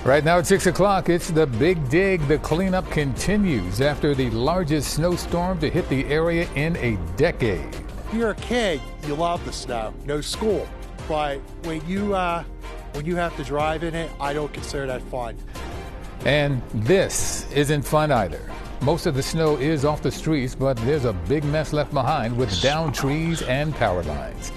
Right now at 6 o'clock, it's the big dig. The cleanup continues after the largest snowstorm to hit the area in a decade. If you're a kid, you love the snow, no school. But when you have to drive in it, I don't consider that fun. And this isn't fun either. Most of the snow is off the streets, but there's a big mess left behind with downed trees and power lines.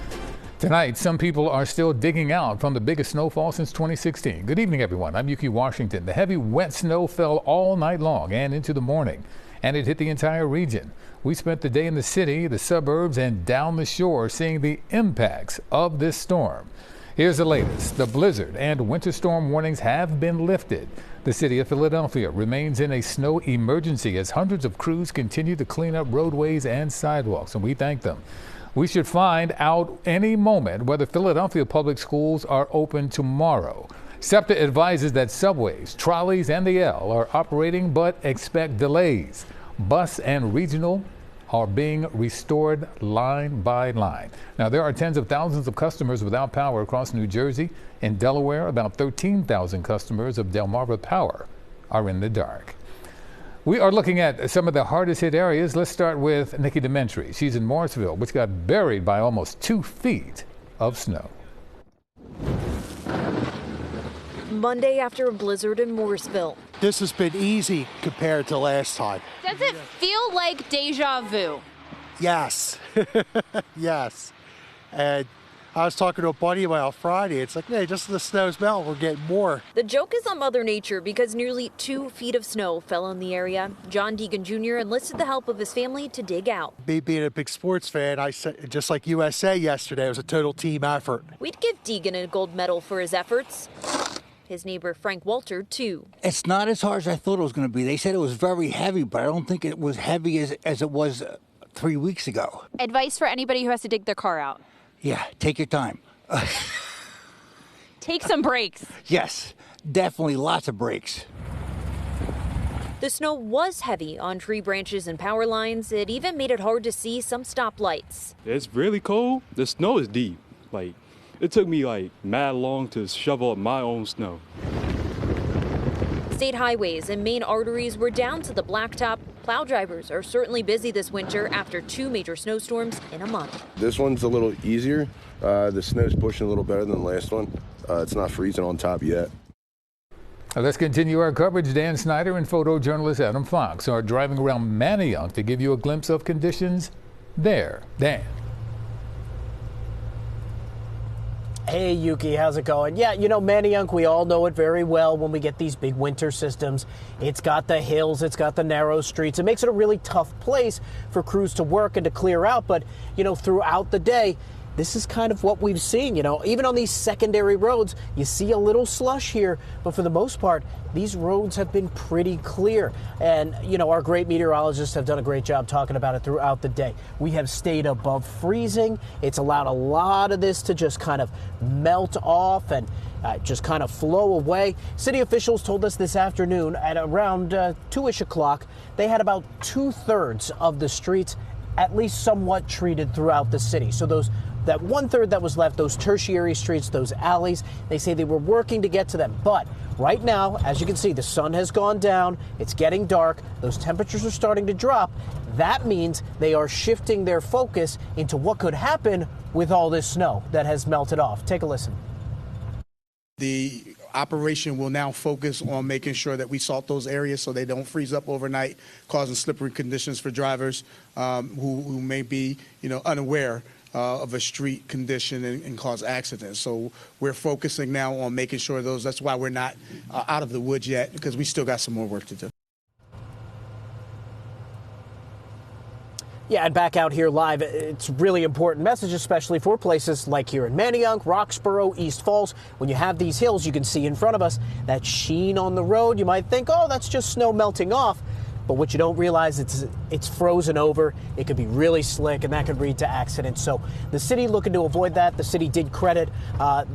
Tonight, some people are still digging out from the biggest snowfall since 2016. Good evening, everyone. I'm Yuki Washington. The heavy, wet snow fell all night long and into the morning, and it hit the entire region. We spent the day in the city, the suburbs, and down the shore seeing the impacts of this storm. Here's the latest. The blizzard and winter storm warnings have been lifted. The city of Philadelphia remains in a snow emergency as hundreds of crews continue to clean up roadways and sidewalks, and we thank them. We should find out any moment whether Philadelphia public schools are open tomorrow. SEPTA advises that subways, trolleys, and the L are operating but expect delays. Bus and regional are being restored line by line. Now, there are tens of thousands of customers without power across New Jersey. In Delaware, about 13,000 customers of Delmarva Power are in the dark. We are looking at some of the hardest hit areas. Let's start with Nikki Dementri. She's in Morrisville, which got buried by almost 2 feet of snow. Monday after a blizzard in Morrisville. This has been easy compared to last time. Does it feel like deja vu? Yes. Yes. And I was talking to a buddy of mine on Friday. It's like, hey, just the snow's melting, we're getting more. The joke is on Mother Nature because nearly 2 feet of snow fell on the area. John Deegan Jr. enlisted the help of his family to dig out. Me being a big sports fan, I said, just like USA yesterday, it was a total team effort. We'd give Deegan a gold medal for his efforts. His neighbor Frank Walter, too. It's not as hard as I thought it was going to be. They said it was very heavy, but I don't think it was heavy as it was 3 weeks ago. Advice for anybody who has to dig their car out. Yeah, take your time. Take some breaks. Yes, definitely lots of breaks. The snow was heavy on tree branches and power lines. It even made it hard to see some stoplights. It's really cold. The snow is deep. It took me mad long to shovel up my own snow. State highways and main arteries were down to the blacktop. Plow drivers are certainly busy this winter after 2 major snowstorms in a month. This one's a little easier. The snow's pushing a little better than the last one. It's not freezing on top yet. Let's continue our coverage. Dan Snyder and photojournalist Adam Fox are driving around Manayunk to give you a glimpse of conditions there. Dan. Hey, Yuki, how's it going? Yeah, Manayunk, we all know it very well when we get these big winter systems. It's got the hills, it's got the narrow streets. It makes it a really tough place for crews to work and to clear out. But, throughout the day, this is kind of what we've seen. Even on these secondary roads, you see a little slush here. But for the most part, these roads have been pretty clear. And, our great meteorologists have done a great job talking about it throughout the day. We have stayed above freezing. It's allowed a lot of this to just kind of melt off and just kind of flow away. City officials told us this afternoon at around 2-ish o'clock, they had about 2/3 of the streets at least somewhat treated throughout the city. So that 1/3 that was left, those tertiary streets, those alleys, they say they were working to get to them. But right now, as you can see, the sun has gone down. It's getting dark. Those temperatures are starting to drop. That means they are shifting their focus into what could happen with all this snow that has melted off. Take a listen. The operation will now focus on making sure that we salt those areas so they don't freeze up overnight, causing slippery conditions for drivers who may be, unaware of a street condition and cause accidents. So we're focusing now on making sure that's why we're not out of the woods yet, because we still got some more work to do. Yeah, and back out here live, it's a really important message, especially for places like here in Manayunk, Roxborough, East Falls. When you have these hills, you can see in front of us that sheen on the road. You might think, oh, that's just snow melting off. But what you don't realize, it's frozen over. It could be really slick, and that could lead to accidents. So the city looking to avoid that. The city did credit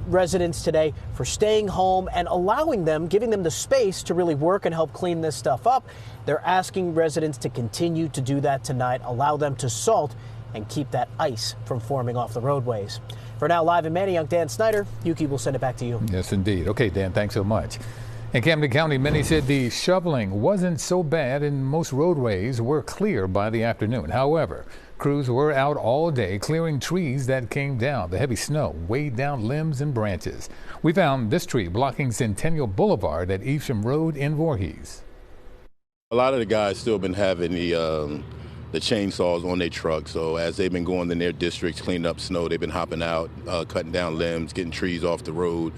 residents today for staying home and giving them the space to really work and help clean this stuff up. They're asking residents to continue to do that tonight, allow them to salt and keep that ice from forming off the roadways. For now, live in Manayunk, Dan Snyder. Yuki will send it back to you. Yes, indeed. Okay, Dan, thanks so much. In Camden County, many said the shoveling wasn't so bad and most roadways were clear by the afternoon. However, crews were out all day clearing trees that came down. The heavy snow weighed down limbs and branches. We found this tree blocking Centennial Boulevard at Evesham Road in Voorhees. A lot of the guys still been having the chainsaws on their trucks. So as they've been going in their districts, cleaning up snow, they've been hopping out, cutting down limbs, getting trees off the road.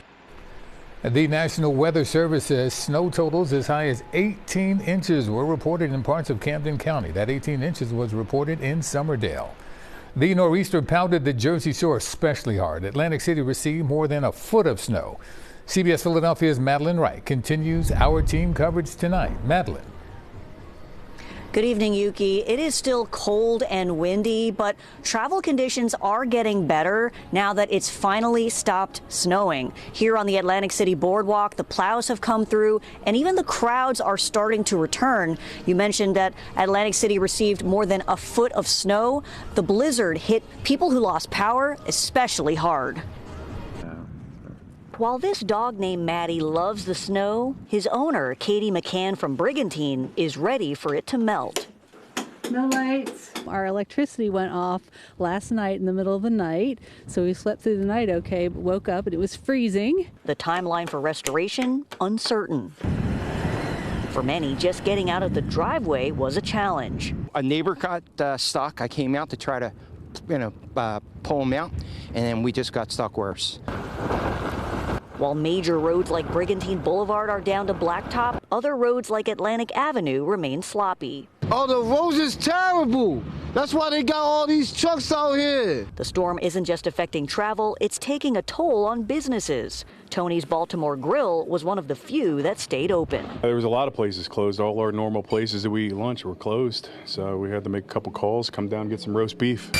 The National Weather Service says snow totals as high as 18 inches were reported in parts of Camden County. That 18 inches was reported in Summerdale. The nor'easter pounded the Jersey Shore especially hard. Atlantic City received more than a foot of snow. CBS Philadelphia's Madeline Wright continues our team coverage tonight. Madeline. Good evening, Yuki. It is still cold and windy, but travel conditions are getting better now that it's finally stopped snowing. Here on the Atlantic City Boardwalk, the plows have come through and even the crowds are starting to return. You mentioned that Atlantic City received more than a foot of snow. The blizzard hit people who lost power especially hard. While this dog named Maddie loves the snow, his owner, Katie McCann from Brigantine, is ready for it to melt. No lights. Our electricity went off last night in the middle of the night, so we slept through the night okay, but woke up and it was freezing. The timeline for restoration, uncertain. For many, just getting out of the driveway was a challenge. A neighbor got stuck. I came out to try to, pull him out, and then we just got stuck worse. While major roads like Brigantine Boulevard are down to blacktop, other roads like Atlantic Avenue remain sloppy. Oh, the roads is terrible. That's why they got all these trucks out here. The storm isn't just affecting travel, it's taking a toll on businesses. Tony's Baltimore Grill was one of the few that stayed open. There was a lot of places closed. All our normal places that we eat lunch were closed. So we had to make a couple calls, come down and get some roast beef.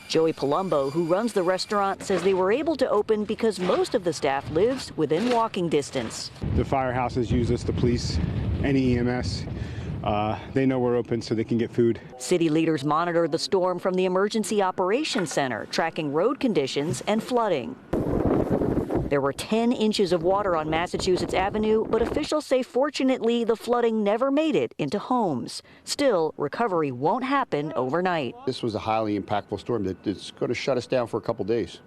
Joey Palumbo, who runs the restaurant, says they were able to open because most of the staff lives within walking distance. The firehouses use us, the police, any EMS. They know we're open so they can get food. City leaders monitor the storm from the Emergency Operations Center, tracking road conditions and flooding. There were 10 inches of water on Massachusetts Avenue, but officials say fortunately the flooding never made it into homes. Still, recovery won't happen overnight. This was a highly impactful storm that's going to shut us down for a couple days.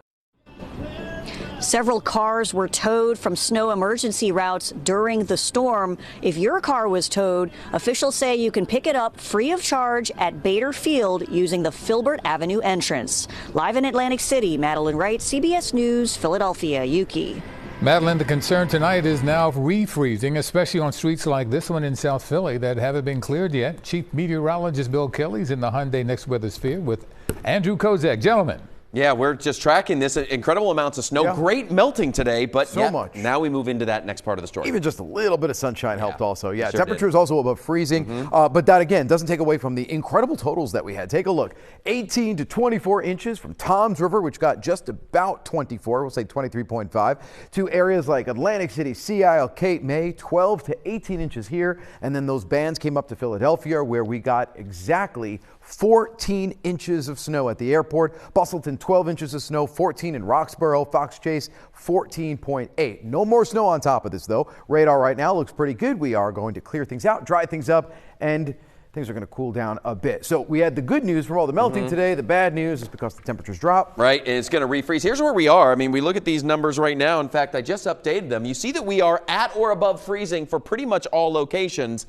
Several cars were towed from snow emergency routes during the storm. If your car was towed, officials say you can pick it up free of charge at Bader Field using the Filbert Avenue entrance. Live in Atlantic City, Madeline Wright, CBS News, Philadelphia. Yuki. Madeline, the concern tonight is now refreezing, especially on streets like this one in South Philly that haven't been cleared yet. Chief Meteorologist Bill Kelly's in the Hyundai Next Weather Sphere with Andrew Kozak. Gentlemen. Yeah, we're just tracking this. Incredible amounts of snow. Yeah. Great melting today, but so much. Now we move into that next part of the story. Even just a little bit of sunshine helped also. Yeah, sure temperatures also above freezing. But that, again, doesn't take away from the incredible totals that we had. Take a look. 18 to 24 inches from Toms River, which got just about 24, we'll say 23.5, to areas like Atlantic City, Sea Isle, Cape May, 12 to 18 inches here. And then those bands came up to Philadelphia, where we got exactly 14 inches of snow at the airport. Bustleton, 12 inches of snow, 14 in Roxborough. Fox Chase, 14.8. No more snow on top of this, though. Radar right now looks pretty good. We are going to clear things out, dry things up, and things are going to cool down a bit. So we had the good news from all the melting today. The bad news is because the temperatures drop. Right, and it's going to refreeze. Here's where we are. I mean, we look at these numbers right now. In fact, I just updated them. You see that we are at or above freezing for pretty much all locations.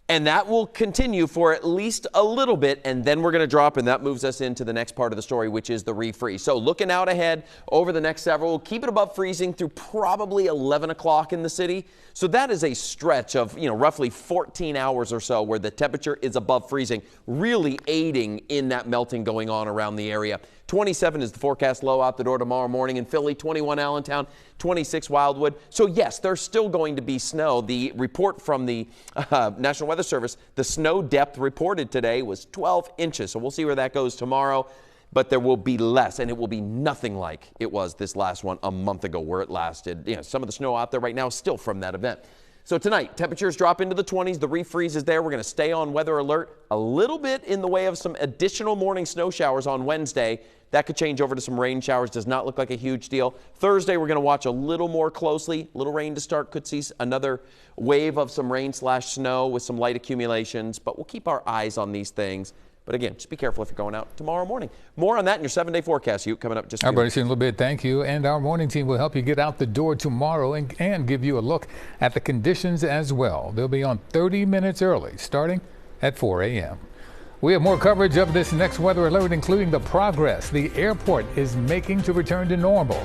And that will continue for at least a little bit, and then we're going to drop, and that moves us into the next part of the story, which is the refreeze. So looking out ahead over the next several, we'll keep it above freezing through probably 11 o'clock in the city. So that is a stretch of, roughly 14 hours or so where the temperature is above freezing, really aiding in that melting going on around the area. 27 is the forecast low out the door tomorrow morning in Philly, 21 Allentown, 26 Wildwood. So yes, there's still going to be snow. The report from the National Weather Service, the snow depth reported today was 12 inches. So we'll see where that goes tomorrow. But there will be less, and it will be nothing like it was this last one a month ago where it lasted. Some of the snow out there right now is still from that event. So tonight, temperatures drop into the 20s. The refreeze is there. We're going to stay on weather alert. A little bit in the way of some additional morning snow showers on Wednesday. That could change over to some rain showers. Does not look like a huge deal. Thursday, we're going to watch a little more closely. Little rain to start. Could see another wave of some rain/snow with some light accumulations. But we'll keep our eyes on these things. But again, just be careful if you're going out tomorrow morning. More on that in your 7-day forecast, coming up just a few minutes. In a little bit. Thank you. And our morning team will help you get out the door tomorrow and give you a look at the conditions as well. They'll be on 30 minutes early, starting at 4 a.m. We have more coverage of this next weather alert, including the progress the airport is making to return to normal.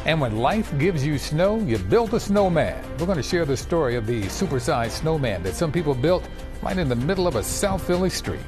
And when life gives you snow, you build a snowman. We're going to share the story of the supersized snowman that some people built right in the middle of a South Philly street.